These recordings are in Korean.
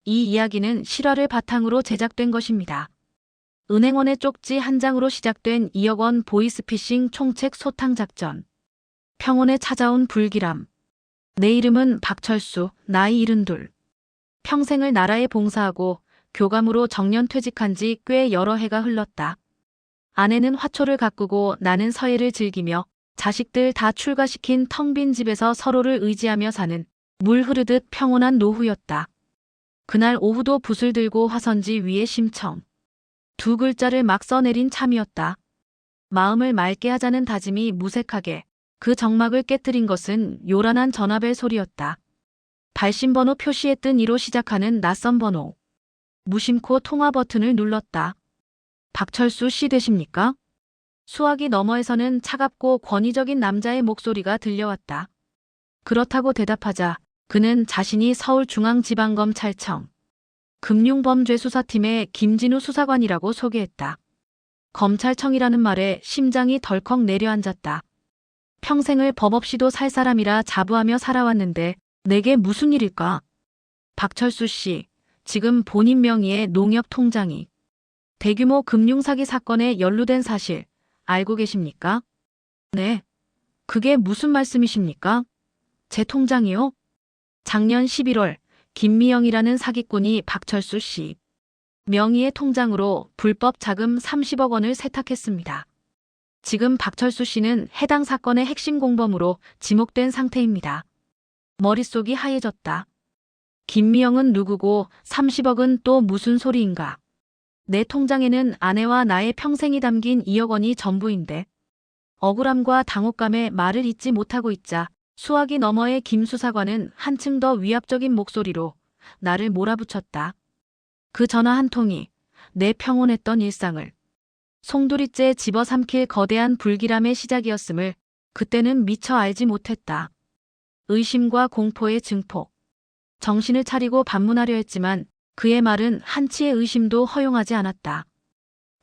이 이야기는 실화를 바탕으로 제작된 것입니다. 은행원의 쪽지 한 장으로 시작된 2억 원 보이스피싱 총책 소탕 작전. 평온에 찾아온 불길함. 내 이름은 박철수, 나이 72. 평생을 나라에 봉사하고 교감으로 정년 퇴직한 지 꽤 여러 해가 흘렀다. 아내는 화초를 가꾸고 나는 서예를 즐기며 자식들 다 출가시킨 텅 빈 집에서 서로를 의지하며 사는 물 흐르듯 평온한 노후였다. 그날 오후도 붓을 들고 화선지 위에 심청. 두 글자를 막 써내린 참이었다. 마음을 맑게 하자는 다짐이 무색하게 그 정막을 깨뜨린 것은 요란한 전화벨 소리였다. 발신번호 표시에 뜬 2로 시작하는 낯선 번호. 무심코 통화 버튼을 눌렀다. 박철수 씨 되십니까? 수화기 너머에서는 차갑고 권위적인 남자의 목소리가 들려왔다. 그렇다고 대답하자 그는 자신이 서울중앙지방검찰청 금융범죄수사팀의 김진우 수사관이라고 소개했다. 검찰청이라는 말에 심장이 덜컥 내려앉았다. 평생을 법 없이도 살 사람이라 자부하며 살아왔는데 내게 무슨 일일까? 박철수 씨, 지금 본인 명의의 농협 통장이 대규모 금융사기 사건에 연루된 사실 알고 계십니까? 네. 그게 무슨 말씀이십니까? 제 통장이요? 작년 11월 김미영이라는 사기꾼이 박철수 씨 명의의 통장으로 불법 자금 30억 원을 세탁했습니다. 지금 박철수 씨는 해당 사건의 핵심 공범으로 지목된 상태입니다. 머릿속이 하얘졌다. 김미영은 누구고 30억은 또 무슨 소리인가? 내 통장에는 아내와 나의 평생이 담긴 2억 원이 전부인데. 억울함과 당혹감에 말을 잇지 못하고 있자 수화기 너머의 김 수사관은 한층 더 위압적인 목소리로 나를 몰아붙였다. 그 전화 한 통이 내 평온했던 일상을 송두리째 집어삼킬 거대한 불길함의 시작이었음을 그때는 미처 알지 못했다. 의심과 공포의 증폭. 정신을 차리고 반문하려 했지만 그의 말은 한치의 의심도 허용하지 않았다.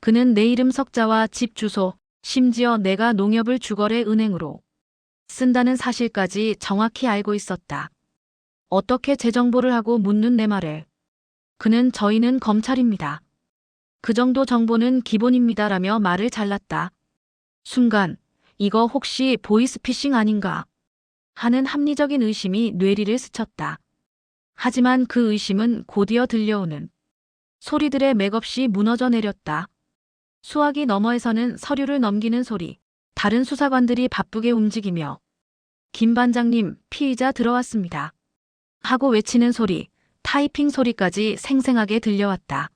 그는 내 이름 석자와 집 주소, 심지어 내가 농협을 주거래 은행으로 쓴다는 사실까지 정확히 알고 있었다. 어떻게 제 정보를 하고 묻는 내 말에 그는 저희는 검찰입니다. 그 정도 정보는 기본입니다라며 말을 잘랐다. 순간 이거 혹시 보이스피싱 아닌가 하는 합리적인 의심이 뇌리를 스쳤다. 하지만 그 의심은 곧이어 들려오는 소리들의 맥없이 무너져 내렸다. 수화기 너머에서는 서류를 넘기는 소리, 다른 수사관들이 바쁘게 움직이며 김 반장님, 피의자 들어왔습니다. 하고 외치는 소리, 타이핑 소리까지 생생하게 들려왔다.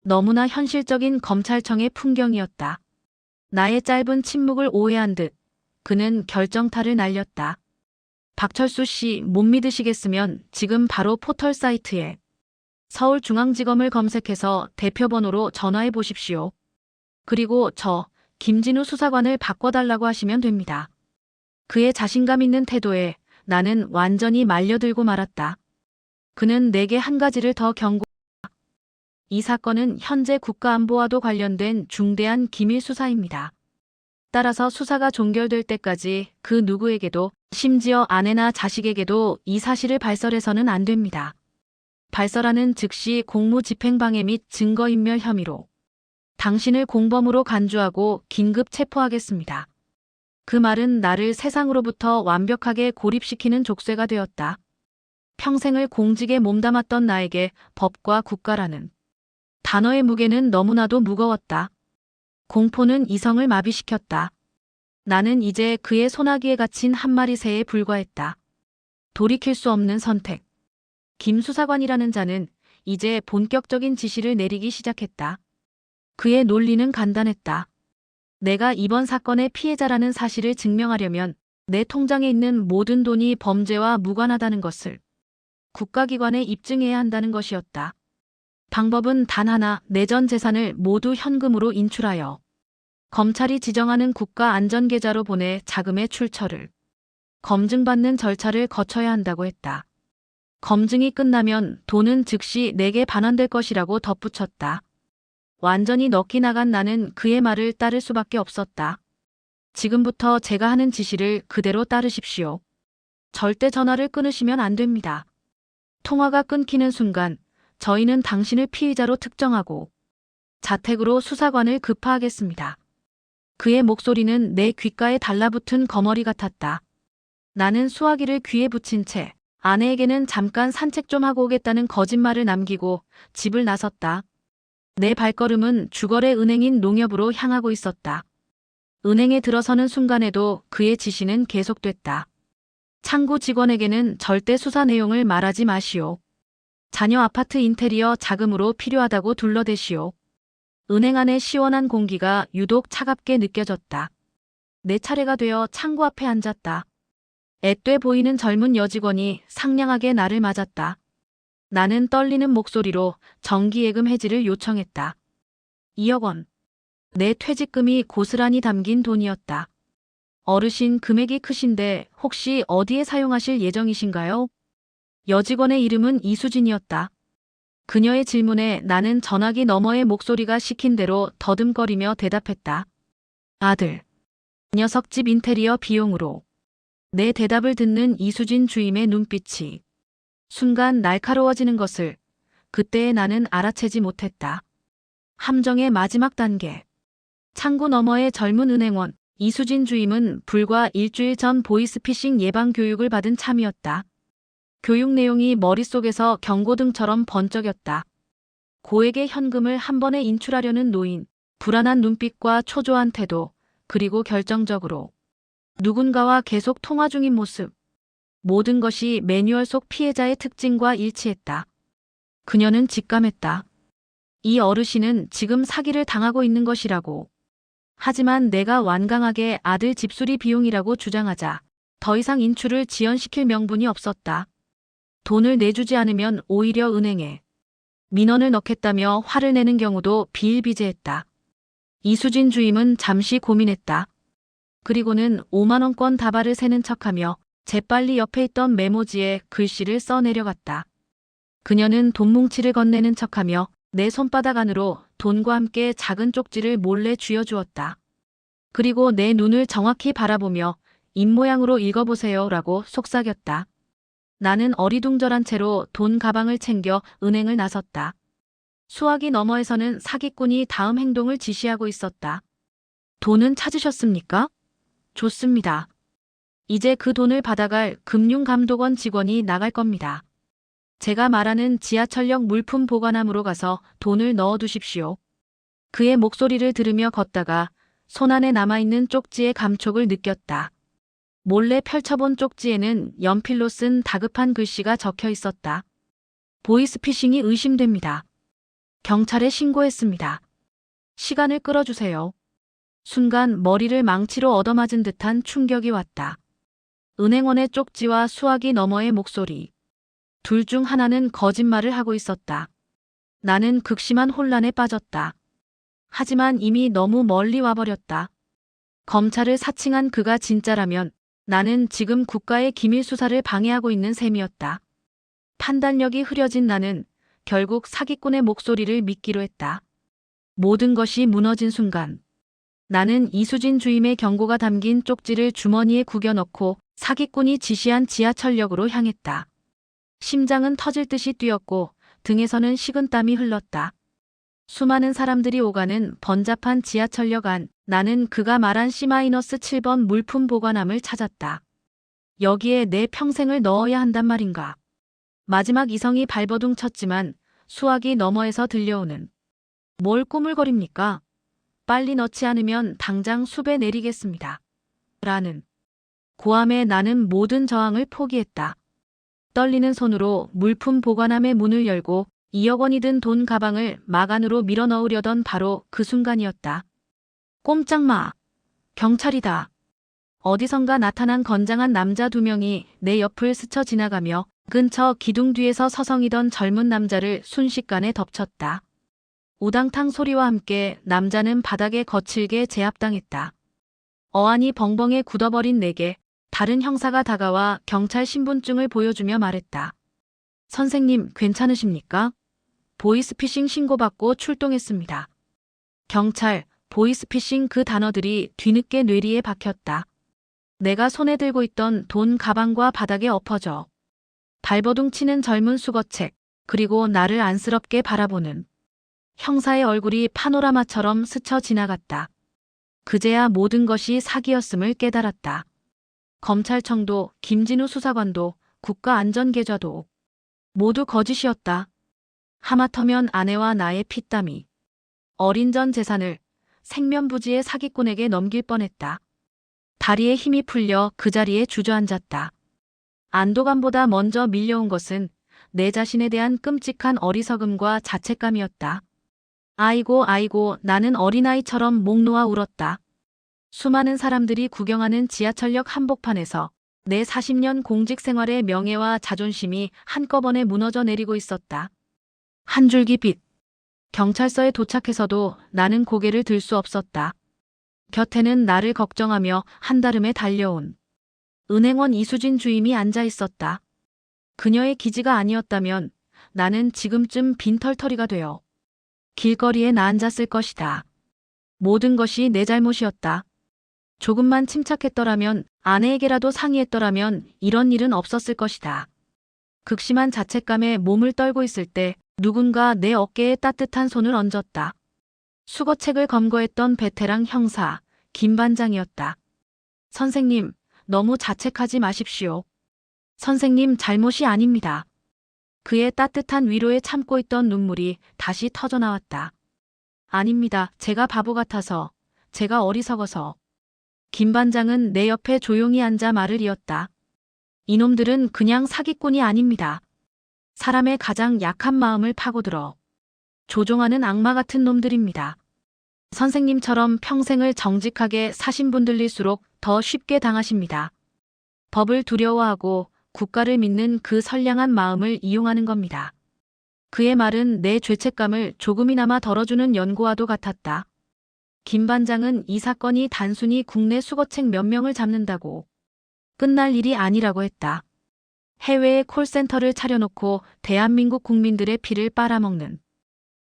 너무나 현실적인 검찰청의 풍경이었다. 나의 짧은 침묵을 오해한 듯 그는 결정타를 날렸다. 박철수 씨 못 믿으시겠으면 지금 바로 포털 사이트에 서울중앙지검을 검색해서 대표번호로 전화해 보십시오. 그리고 저 김진우 수사관을 바꿔달라고 하시면 됩니다. 그의 자신감 있는 태도에 나는 완전히 말려들고 말았다. 그는 내게 한 가지를 더 경고했다. 이 사건은 현재 국가안보와도 관련된 중대한 기밀 수사입니다. 따라서 수사가 종결될 때까지 그 누구에게도 심지어 아내나 자식에게도 이 사실을 발설해서는 안 됩니다. 발설하는 즉시 공무집행방해 및 증거인멸 혐의로 당신을 공범으로 간주하고 긴급 체포하겠습니다. 그 말은 나를 세상으로부터 완벽하게 고립시키는 족쇄가 되었다. 평생을 공직에 몸담았던 나에게 법과 국가라는 단어의 무게는 너무나도 무거웠다. 공포는 이성을 마비시켰다. 나는 이제 그의 소나기에 갇힌 한 마리 새에 불과했다. 돌이킬 수 없는 선택. 김 수사관이라는 자는 이제 본격적인 지시를 내리기 시작했다. 그의 논리는 간단했다. 내가 이번 사건의 피해자라는 사실을 증명하려면 내 통장에 있는 모든 돈이 범죄와 무관하다는 것을 국가기관에 입증해야 한다는 것이었다. 방법은 단 하나, 내 전 재산을 모두 현금으로 인출하여 검찰이 지정하는 국가안전계좌로 보내 자금의 출처를 검증받는 절차를 거쳐야 한다고 했다. 검증이 끝나면 돈은 즉시 내게 반환될 것이라고 덧붙였다. 완전히 넋이 나간 나는 그의 말을 따를 수밖에 없었다. 지금부터 제가 하는 지시를 그대로 따르십시오. 절대 전화를 끊으시면 안 됩니다. 통화가 끊기는 순간 저희는 당신을 피의자로 특정하고 자택으로 수사관을 급파하겠습니다. 그의 목소리는 내 귓가에 달라붙은 거머리 같았다. 나는 수화기를 귀에 붙인 채 아내에게는 잠깐 산책 좀 하고 오겠다는 거짓말을 남기고 집을 나섰다. 내 발걸음은 주거래 은행인 농협으로 향하고 있었다. 은행에 들어서는 순간에도 그의 지시는 계속됐다. 창구 직원에게는 절대 수사 내용을 말하지 마시오. 자녀 아파트 인테리어 자금으로 필요하다고 둘러대시오. 은행 안의 시원한 공기가 유독 차갑게 느껴졌다. 내 차례가 되어 창구 앞에 앉았다. 앳돼 보이는 젊은 여직원이 상냥하게 나를 맞았다. 나는 떨리는 목소리로 정기예금 해지를 요청했다. 2억 원. 내 퇴직금이 고스란히 담긴 돈이었다. 어르신, 금액이 크신데 혹시 어디에 사용하실 예정이신가요? 여직원의 이름은 이수진이었다. 그녀의 질문에 나는 전화기 너머의 목소리가 시킨 대로 더듬거리며 대답했다. 아들. 녀석 집 인테리어 비용으로. 내 대답을 듣는 이수진 주임의 눈빛이 순간 날카로워지는 것을 그때의 나는 알아채지 못했다. 함정의 마지막 단계. 창구 너머의 젊은 은행원 이수진 주임은 불과 일주일 전 보이스피싱 예방 교육을 받은 참이었다. 교육 내용이 머릿속에서 경고등처럼 번쩍였다. 고액의 현금을 한 번에 인출하려는 노인, 불안한 눈빛과 초조한 태도, 그리고 결정적으로 누군가와 계속 통화 중인 모습. 모든 것이 매뉴얼 속 피해자의 특징과 일치했다. 그녀는 직감했다. 이 어르신은 지금 사기를 당하고 있는 것이라고. 하지만 내가 완강하게 아들 집수리 비용이라고 주장하자 더 이상 인출을 지연시킬 명분이 없었다. 돈을 내주지 않으면 오히려 은행에 민원을 넣겠다며 화를 내는 경우도 비일비재했다. 이수진 주임은 잠시 고민했다. 그리고는 5만 원권 다발을 세는 척하며 재빨리 옆에 있던 메모지에 글씨를 써내려갔다. 그녀는 돈 뭉치를 건네는 척하며 내 손바닥 안으로 돈과 함께 작은 쪽지를 몰래 쥐어주었다. 그리고 내 눈을 정확히 바라보며 입모양으로 읽어보세요 라고 속삭였다. 나는 어리둥절한 채로 돈 가방을 챙겨 은행을 나섰다. 수화기 너머에서는 사기꾼이 다음 행동을 지시하고 있었다. 돈은 찾으셨습니까? 좋습니다. 이제 그 돈을 받아갈 금융감독원 직원이 나갈 겁니다. 제가 말하는 지하철역 물품 보관함으로 가서 돈을 넣어두십시오. 그의 목소리를 들으며 걷다가 손안에 남아있는 쪽지의 감촉을 느꼈다. 몰래 펼쳐본 쪽지에는 연필로 쓴 다급한 글씨가 적혀 있었다. 보이스피싱이 의심됩니다. 경찰에 신고했습니다. 시간을 끌어주세요. 순간 머리를 망치로 얻어맞은 듯한 충격이 왔다. 은행원의 쪽지와 수화기 너머의 목소리. 둘 중 하나는 거짓말을 하고 있었다. 나는 극심한 혼란에 빠졌다. 하지만 이미 너무 멀리 와버렸다. 검찰을 사칭한 그가 진짜라면 나는 지금 국가의 기밀 수사를 방해하고 있는 셈이었다. 판단력이 흐려진 나는 결국 사기꾼의 목소리를 믿기로 했다. 모든 것이 무너진 순간 나는 이수진 주임의 경고가 담긴 쪽지를 주머니에 구겨 넣고 사기꾼이 지시한 지하철역으로 향했다. 심장은 터질 듯이 뛰었고 등에서는 식은땀이 흘렀다. 수많은 사람들이 오가는 번잡한 지하철역 안, 나는 그가 말한 C-7번 물품 보관함을 찾았다. 여기에 내 평생을 넣어야 한단 말인가. 마지막 이성이 발버둥 쳤지만 수화기 너머에서 들려오는 뭘 꾸물거립니까? 빨리 넣지 않으면 당장 숲에 내리겠습니다. 라는 고함에 나는 모든 저항을 포기했다. 떨리는 손으로 물품 보관함의 문을 열고 2억 원이 든 돈 가방을 막 안으로 밀어 넣으려던 바로 그 순간이었다. 꼼짝 마. 경찰이다. 어디선가 나타난 건장한 남자 2명이 내 옆을 스쳐 지나가며 근처 기둥 뒤에서 서성이던 젊은 남자를 순식간에 덮쳤다. 우당탕 소리와 함께 남자는 바닥에 거칠게 제압당했다. 어안이 벙벙해 굳어버린 내게 다른 형사가 다가와 경찰 신분증을 보여주며 말했다. 선생님, 괜찮으십니까? 보이스피싱 신고받고 출동했습니다. 경찰, 보이스피싱 그 단어들이 뒤늦게 뇌리에 박혔다. 내가 손에 들고 있던 돈 가방과 바닥에 엎어져 발버둥 치는 젊은 수거책, 그리고 나를 안쓰럽게 바라보는 형사의 얼굴이 파노라마처럼 스쳐 지나갔다. 그제야 모든 것이 사기였음을 깨달았다. 검찰청도 김진우 수사관도 국가안전계좌도 모두 거짓이었다. 하마터면 아내와 나의 피땀이 어린 전 재산을 생면부지의 사기꾼에게 넘길 뻔했다. 다리에 힘이 풀려 그 자리에 주저앉았다. 안도감보다 먼저 밀려온 것은 내 자신에 대한 끔찍한 어리석음과 자책감이었다. 아이고 아이고 나는 어린아이처럼 목 놓아 울었다. 수많은 사람들이 구경하는 지하철역 한복판에서 내 40년 공직 생활의 명예와 자존심이 한꺼번에 무너져 내리고 있었다. 한 줄기 빛. 경찰서에 도착해서도 나는 고개를 들 수 없었다. 곁에는 나를 걱정하며 한달음에 달려온 은행원 이수진 주임이 앉아 있었다. 그녀의 기지가 아니었다면 나는 지금쯤 빈털터리가 되어 길거리에 나앉았을 것이다. 모든 것이 내 잘못이었다. 조금만 침착했더라면, 아내에게라도 상의했더라면 이런 일은 없었을 것이다. 극심한 자책감에 몸을 떨고 있을 때 누군가 내 어깨에 따뜻한 손을 얹었다. 수거책을 검거했던 베테랑 형사, 김 반장이었다. 선생님, 너무 자책하지 마십시오. 선생님 잘못이 아닙니다. 그의 따뜻한 위로에 참고 있던 눈물이 다시 터져나왔다. 아닙니다. 제가 바보 같아서, 제가 어리석어서. 김 반장은 내 옆에 조용히 앉아 말을 이었다. 이놈들은 그냥 사기꾼이 아닙니다. 사람의 가장 약한 마음을 파고들어 조종하는 악마 같은 놈들입니다. 선생님처럼 평생을 정직하게 사신 분들일수록 더 쉽게 당하십니다. 법을 두려워하고 국가를 믿는 그 선량한 마음을 이용하는 겁니다. 그의 말은 내 죄책감을 조금이나마 덜어주는 연고와도 같았다. 김 반장은 이 사건이 단순히 국내 수거책 몇 명을 잡는다고 끝날 일이 아니라고 했다. 해외에 콜센터를 차려놓고 대한민국 국민들의 피를 빨아먹는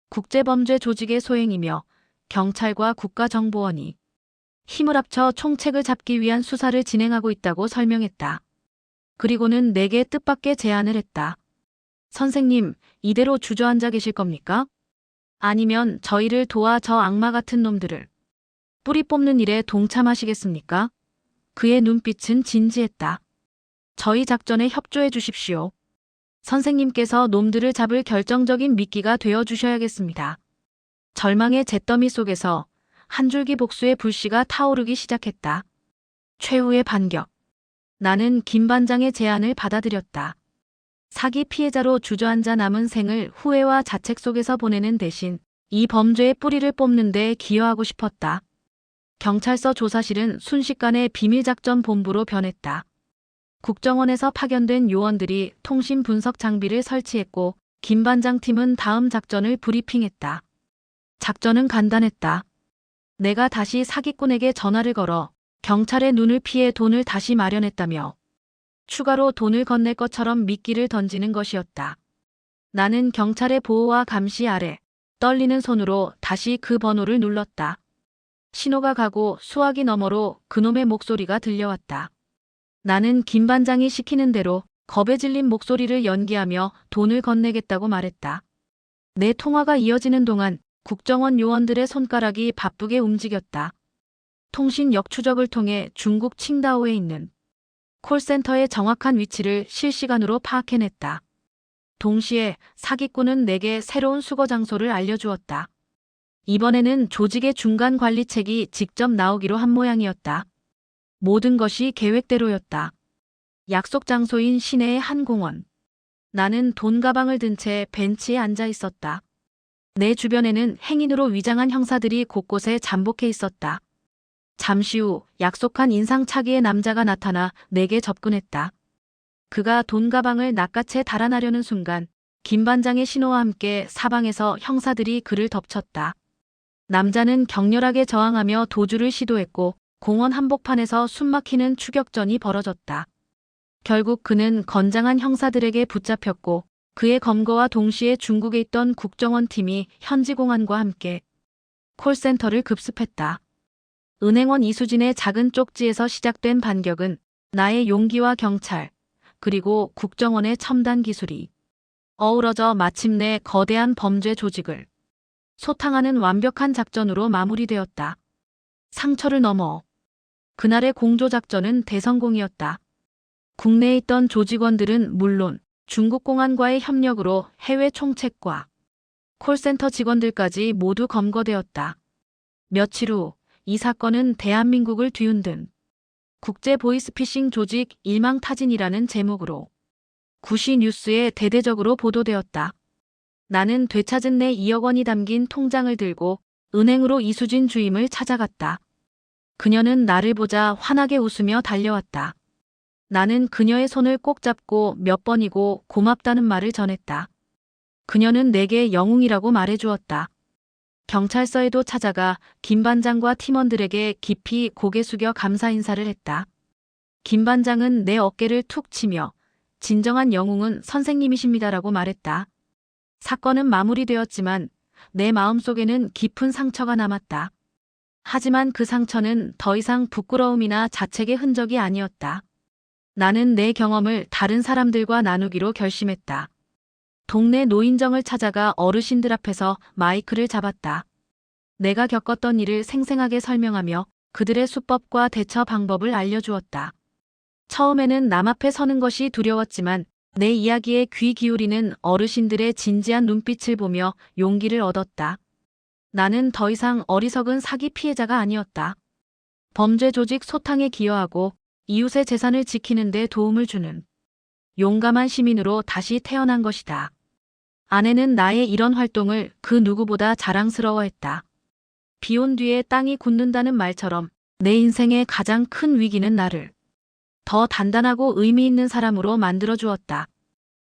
국제범죄 조직의 소행이며 경찰과 국가정보원이 힘을 합쳐 총책을 잡기 위한 수사를 진행하고 있다고 설명했다. 그리고는 내게 뜻밖의 제안을 했다. 선생님, 이대로 주저앉아 계실 겁니까? 아니면 저희를 도와 저 악마 같은 놈들을 뿌리 뽑는 일에 동참하시겠습니까? 그의 눈빛은 진지했다. 저희 작전에 협조해 주십시오. 선생님께서 놈들을 잡을 결정적인 미끼가 되어 주셔야겠습니다. 절망의 잿더미 속에서 한 줄기 복수의 불씨가 타오르기 시작했다. 최후의 반격. 나는 김 반장의 제안을 받아들였다. 사기 피해자로 주저앉아 남은 생을 후회와 자책 속에서 보내는 대신 이 범죄의 뿌리를 뽑는 데 기여하고 싶었다. 경찰서 조사실은 순식간에 비밀작전본부로 변했다. 국정원에서 파견된 요원들이 통신 분석 장비를 설치했고 김 반장 팀은 다음 작전을 브리핑했다. 작전은 간단했다. 내가 다시 사기꾼에게 전화를 걸어 경찰의 눈을 피해 돈을 다시 마련했다며 추가로 돈을 건넬 것처럼 미끼를 던지는 것이었다. 나는 경찰의 보호와 감시 아래 떨리는 손으로 다시 그 번호를 눌렀다. 신호가 가고 수화기 너머로 그놈의 목소리가 들려왔다. 나는 김 반장이 시키는 대로 겁에 질린 목소리를 연기하며 돈을 건네겠다고 말했다. 내 통화가 이어지는 동안 국정원 요원들의 손가락이 바쁘게 움직였다. 통신 역추적을 통해 중국 칭다오에 있는 콜센터의 정확한 위치를 실시간으로 파악해냈다. 동시에 사기꾼은 내게 새로운 수거 장소를 알려주었다. 이번에는 조직의 중간 관리책이 직접 나오기로 한 모양이었다. 모든 것이 계획대로였다. 약속 장소인 시내의 한 공원. 나는 돈 가방을 든 채 벤치에 앉아 있었다. 내 주변에는 행인으로 위장한 형사들이 곳곳에 잠복해 있었다. 잠시 후 약속한 인상착의의 남자가 나타나 내게 접근했다. 그가 돈 가방을 낚아채 달아나려는 순간 김 반장의 신호와 함께 사방에서 형사들이 그를 덮쳤다. 남자는 격렬하게 저항하며 도주를 시도했고 공원 한복판에서 숨막히는 추격전이 벌어졌다. 결국 그는 건장한 형사들에게 붙잡혔고 그의 검거와 동시에 중국에 있던 국정원 팀이 현지 공안과 함께 콜센터를 급습했다. 은행원 이수진의 작은 쪽지에서 시작된 반격은 나의 용기와 경찰, 그리고 국정원의 첨단 기술이 어우러져 마침내 거대한 범죄 조직을 소탕하는 완벽한 작전으로 마무리되었다. 상처를 넘어 그날의 공조작전은 대성공이었다. 국내에 있던 조직원들은 물론 중국 공안과의 협력으로 해외 총책과 콜센터 직원들까지 모두 검거되었다. 며칠 후 이 사건은 대한민국을 뒤흔든 국제 보이스피싱 조직 일망타진이라는 제목으로 구시 뉴스에 대대적으로 보도되었다. 나는 되찾은 내 2억 원이 담긴 통장을 들고 은행으로 이수진 주임을 찾아갔다. 그녀는 나를 보자 환하게 웃으며 달려왔다. 나는 그녀의 손을 꼭 잡고 몇 번이고 고맙다는 말을 전했다. 그녀는 내게 영웅이라고 말해주었다. 경찰서에도 찾아가 김 반장과 팀원들에게 깊이 고개 숙여 감사 인사를 했다. 김 반장은 내 어깨를 툭 치며 진정한 영웅은 선생님이십니다라고 말했다. 사건은 마무리되었지만 내 마음속에는 깊은 상처가 남았다. 하지만 그 상처는 더 이상 부끄러움이나 자책의 흔적이 아니었다. 나는 내 경험을 다른 사람들과 나누기로 결심했다. 동네 노인정을 찾아가 어르신들 앞에서 마이크를 잡았다. 내가 겪었던 일을 생생하게 설명하며 그들의 수법과 대처 방법을 알려주었다. 처음에는 남 앞에 서는 것이 두려웠지만 내 이야기에 귀 기울이는 어르신들의 진지한 눈빛을 보며 용기를 얻었다. 나는 더 이상 어리석은 사기 피해자가 아니었다. 범죄 조직 소탕에 기여하고 이웃의 재산을 지키는 데 도움을 주는 용감한 시민으로 다시 태어난 것이다. 아내는 나의 이런 활동을 그 누구보다 자랑스러워했다. 비온 뒤에 땅이 굳는다는 말처럼 내 인생의 가장 큰 위기는 나를 더 단단하고 의미 있는 사람으로 만들어 주었다.